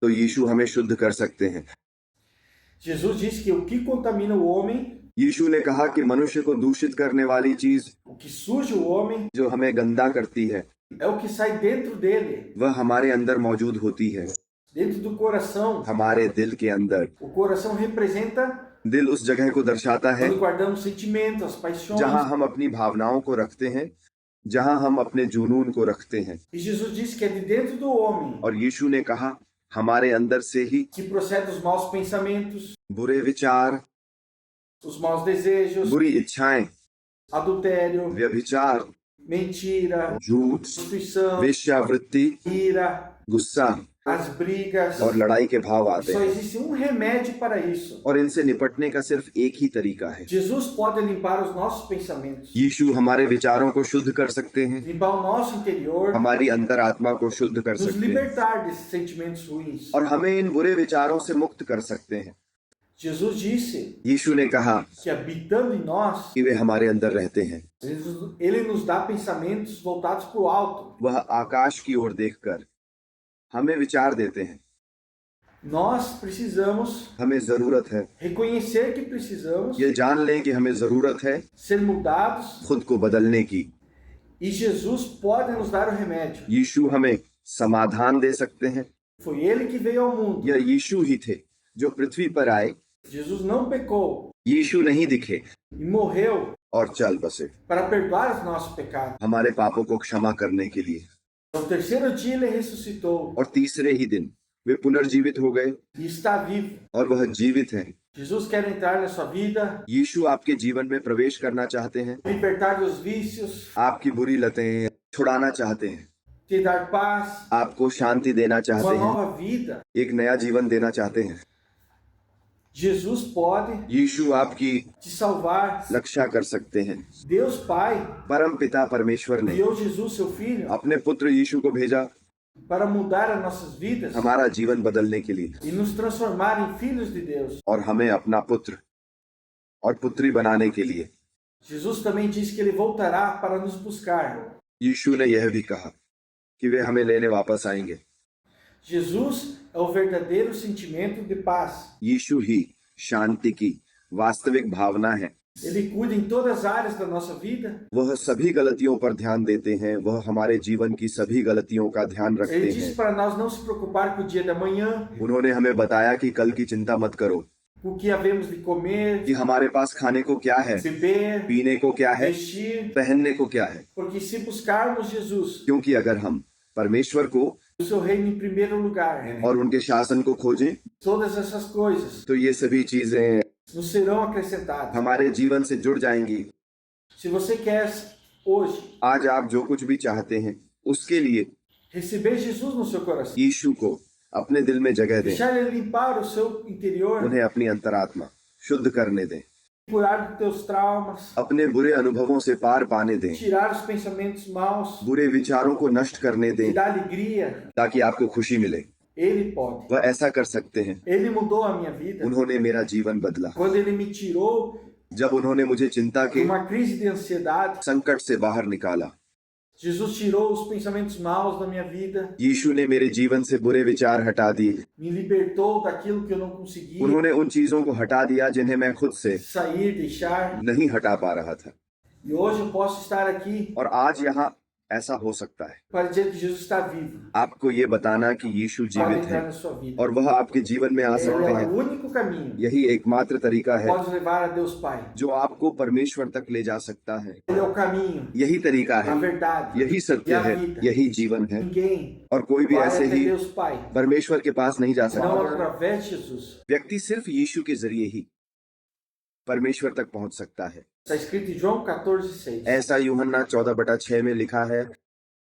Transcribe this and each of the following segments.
तो यीशु हमें शुद्ध कर सकते हैं। Jesus disse que o que contamina o homem, यीशु ने कहा कि मनुष्य को दूषित करने वाली चीज o que suja o homem, जो हमें गंदा करती है é o que sai dentro dele, वह हमारे अंदर मौजूद होती है, dentro do coração. हमारे दिल के अंदर। O coração representa दिल उस जगह को दर्शाता है quando guardamos sentimentos, as paixões. जहां हम अपनी भावनाओं को रखते हैं, जहां हम अपने जुनून को रखते हैं। E Jesus disse que é de dentro do homem और यीशु ने कहा हमारे अंदर से ही que procede os maus pensamentos, बुरे विचार, os maus desejos, बुरी इच्छाएं, adultério, व्यभिचार, mentira, झूठ, prostituição, वेश्यावृत्ति, ira, गुस्सा as brigas. और लड़ाई के भाव आते Só हैं। existe um remédio para isso. और इनसे निपटने का सिर्फ एक ही तरीका है। Jesus pode limpar os nossos pensamentos, यीशु हमारे विचारों को शुद्ध कर सकते हैं, limpar o nosso interior, हमारी अंतरात्मा को शुद्ध कर nos सकते हैं libertar desses sentimentos ruins. और हमें इन बुरे विचारों से मुक्त कर सकते हैं। Jesus disse यीशु ने कहा que habitando em nós, कि वे हमारे अंदर रहते हैं। Ele nos dá pensamentos voltados para o alto. वह आकाश की ओर देखकर हमें विचार देते हैं। Nós precisamos हमें जरूरत है, reconhecer que precisamos ये जान लें कि हमें जरूरत है ser mudados खुद को बदलने की। e Jesus pode nos dar o remédio. यीशु हमें समाधान दे सकते हैं। Foi Ele que veio ao mundo. यह यीशु ही थे जो पृथ्वी पर आए। Jesus não pecou यीशु नहीं दिखे e morreu और चल बसे para perdoar os nossos pecados. हमारे पापों को क्षमा करने के लिए। No terceiro dia Ele ressuscitou और तीसरे ही दिन वे पुनर्जीवित हो गए e está vivo. और वह जीवित है। Jesus quer entrar na sua vida, यीशु आपके जीवन में प्रवेश करना चाहते हैं, libertar dos vícios, आपकी बुरी लतें छुड़ाना चाहते हैं, te dar paz, आपको शांति देना चाहते uma हैं, nova vida. एक नया जीवन देना चाहते हैं। Jesus pode यीशु आपकी te salvar. रक्षा कर सकते हैं। Deus Pai परम पिता परमेश्वर ने enviou Jesus, seu Filho, अपने पुत्र यीशु को भेजा para mudar as nossas vidas हमारा जीवन बदलने के लिए e nos transformar em filhos de Deus. और हमें अपना पुत्र और पुत्री बनाने के लिए। Jesus também disse que Ele voltará para nos buscar. यीशु ने यह भी कहा कि वे हमें लेने वापस आएंगे। Jesus é o verdadeiro sentimento de paz. यीशु ही शांति की वास्तविक भावना है। Ele cuida em todas as áreas da nossa vida. वह सभी गलतियों पर ध्यान देते हैं, वह हमारे जीवन की सभी गलतियों का ध्यान रखते Ele हैं। disse para nós não se preocupar com o dia da manhã, उन्होंने हमें बताया कि कल की चिंता मत करो, com o que havemos de comer, कि हमारे पास खाने को क्या है, beber, पीने को क्या है, vestir, पहनने को क्या है। porque se buscarmos Jesus, क्योंकि अगर हम परमेश्वर को o seu reino em primeiro lugar, और उनके शासन को खोजें todas essas coisas तो ये सभी चीजें nos serão acrescentadas. हमारे जीवन से जुड़ जाएंगी। Se você quer hoje आज आप जो कुछ भी चाहते हैं उसके लिए receber Jesus no seu coração, यीशु को अपने दिल में जगह दें, deixar Ele limpar o seu interior, उन्हें अपनी अंतरात्मा शुद्ध करने दें, curar dos teus traumas, अपने बुरे अनुभवों से पार पाने दें, tirar os pensamentos maus, बुरे विचारों को नष्ट करने te दें dar alegria, ताकि आपको खुशी मिले। Ele pode. वह ऐसा कर सकते हैं। Ele mudou a minha vida. उन्होंने मेरा जीवन बदला। Quando Ele me tirou जब उन्होंने मुझे चिंता de के uma crise de ansiedade, संकट से बाहर निकाला। Jesus tirou os pensamentos maus da minha vida, यीशु ने मेरे जीवन से बुरे विचार हटा दिए। me libertou daquilo que eu não conseguia उन्होंने उन चीजों को हटा दिया जिन्हें मैं खुद से sair, deixar. नहीं हटा पा रहा था। E hoje eu posso estar aqui और आज यहाँ ऐसा हो सकता है para dizer que Jesus está vivo, आपको ये बताना कि यीशु para जीवित है entrar na sua vida. और वह आपके जीवन में आ Ele सकते é हैं। o único caminho यही एकमात्र तरीका que है pode levar a Deus Pai. जो आपको परमेश्वर तक ले जा सकता है। Ele é o caminho, यही तरीका a है, verdade यही e सत्य a है, vida. यही जीवन है Ninguém और कोई भी vai ऐसे até ही Deus Pai, परमेश्वर के पास नहीं जा não सकता। através de Jesus. व्यक्ति सिर्फ यीशु के जरिए ही परमेश्वर तक पहुंच सकता है। Está escrito em João 14:6. ऐसा यूहन्ना 14/6 में लिखा है।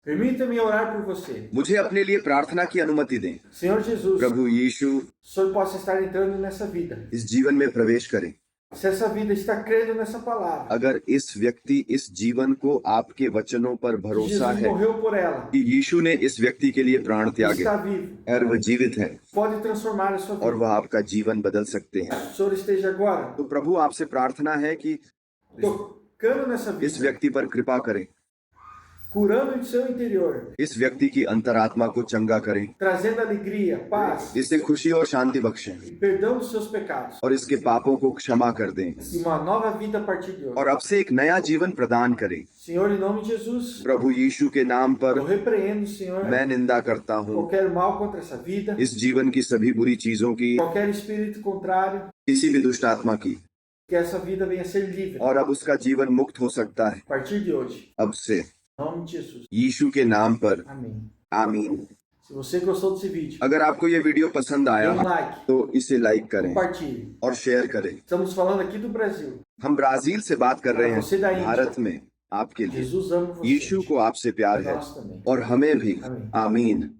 Permita-me orar por você. मुझे अपने लिए प्रार्थना की अनुमति दें। Senhor Jesus, प्रभु यीशु o Senhor possa estar entrando nessa vida. इस जीवन में प्रवेश करें। Se essa vida está crendo nessa palavra, अगर इस व्यक्ति इस जीवन को आपके वचनों पर भरोसा Jesus है morreu por ela, कि यीशु ने इस व्यक्ति के लिए प्राण त्यागे está vivo, और वह जीवित है pode transformar a sua और vida. वह आपका जीवन बदल सकते हैं, O Senhor esteja agora तो प्रभु आपसे प्रार्थना है कि tocando nessa इस vida, व्यक्ति पर कृपा करें curando o seu interior, इस व्यक्ति की अंतरात्मा को चंगा करें, trazendo alegria, paz इसे खुशी और शांति बख्शें e perdão dos seus pecados और इसके पापों को क्षमा कर दें e uma nova vida a partir de hoje. और अब से एक नया जीवन प्रदान करें। Senhor, em nome de Jesus, प्रभु यीशु के नाम पर eu repreendo, Senhor, मैं निंदा करता हूँ qualquer mal contra essa vida, इस जीवन की सभी बुरी चीजों की, qualquer espírito contrário, किसी भी दुष्ट आत्मा की, que essa vida venha a ser livre और अब उसका जीवन मुक्त हो सकता है a partir de hoje. अब से, Em nome de Jesus. यीशु के नाम पर Amém. आमीन। Se você gostou desse vídeo, अगर आपको ये वीडियो पसंद dê आया um like, तो इसे लाइक करें compartilhe. और शेयर करें। Estamos falando aqui do Brasil. हम ब्राजील से बात कर रहे você da हैं, Índia. भारत में आपके लिए। Jesus ama você. यीशु को आपसे प्यार है Nós também. और हमें भी। Amém. आमीन।